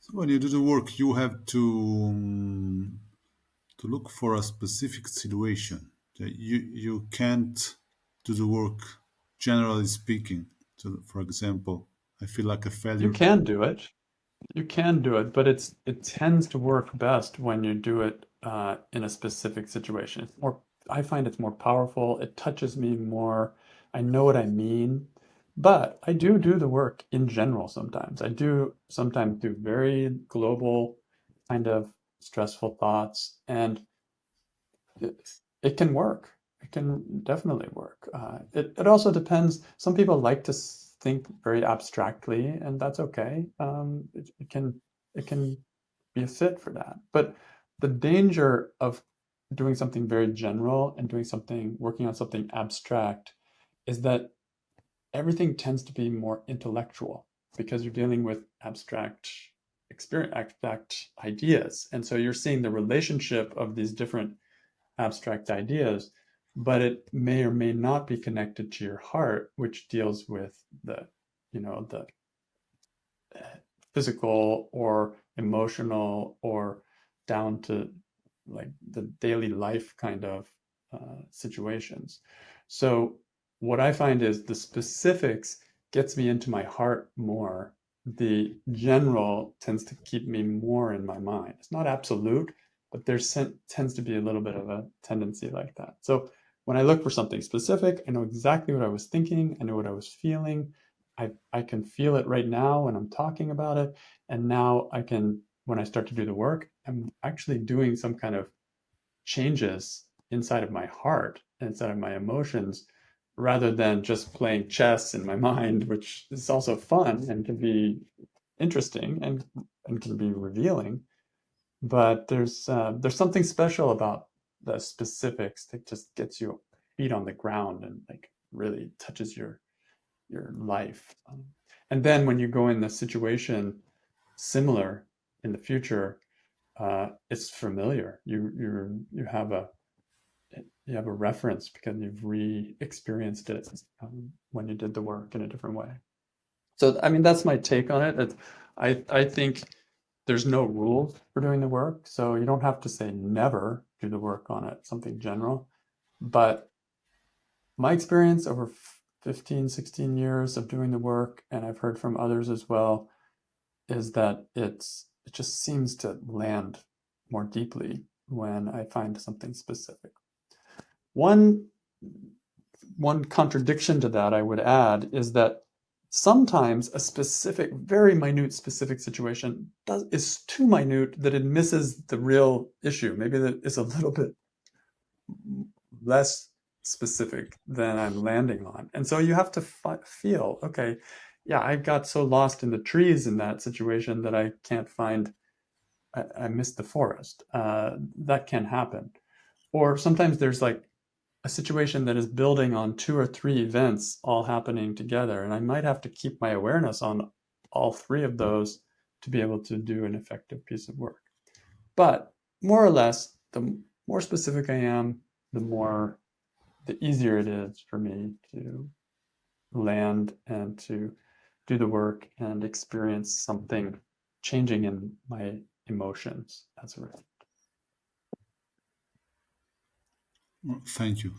So when you do the work, you have to look for a specific situation. You can't do the work generally speaking. So, for example, I feel like a You failure. can do it. You can do it, but it tends to work best when you do it in a specific situation. It's more, I find it's more powerful. It touches me more. I know what I mean, but I do the work in general sometimes. I do sometimes do very global kind of stressful thoughts, and it, it can work. It can definitely work. It also depends. Some people like to think very abstractly, and that's okay. It can be a fit for that. But the danger of doing something very general and doing something, working on something abstract, is that everything tends to be more intellectual because you're dealing with abstract experience, abstract ideas, and so you're seeing the relationship of these different abstract ideas, but it may or may not be connected to your heart, which deals with the physical or emotional or down to like the daily life kind of situations. So what I find is the specifics gets me into my heart more. The general tends to keep me more in my mind. It's not absolute, but there tends to be a little bit of a tendency like that. So when I look for something specific, I know exactly what I was thinking, I know what I was feeling. I can feel it right now when I'm talking about it. And now I can, when I start to do the work, I'm actually doing some kind of changes inside of my heart, inside of my emotions, rather than just playing chess in my mind, which is also fun and can be interesting and can be revealing. But there's something special about the specifics that just gets you feet on the ground and like really touches your life. And then when you go in the situation similar in the future, it's familiar. You have a reference because you've re-experienced it when you did the work in a different way. So I mean that's my take on it. I think there's no rules for doing the work, so you don't have to say never do the work on it, something general. But my experience over 15, 16 years of doing the work, and I've heard from others as well, is that it just seems to land more deeply when I find something specific. One one contradiction to that I would add is that sometimes a specific, very minute specific situation is too minute that it misses the real issue. Maybe that is a little bit less specific than I'm landing on. And so you have to feel, okay, yeah, I got so lost in the trees in that situation that I can't find, I missed the forest. That can happen. Or sometimes there's like a situation that is building on two or three events all happening together. And I might have to keep my awareness on all three of those to be able to do an effective piece of work. But more or less, the more specific I am, the easier it is for me to land and to do the work and experience something changing in my emotions as a result. Thank you.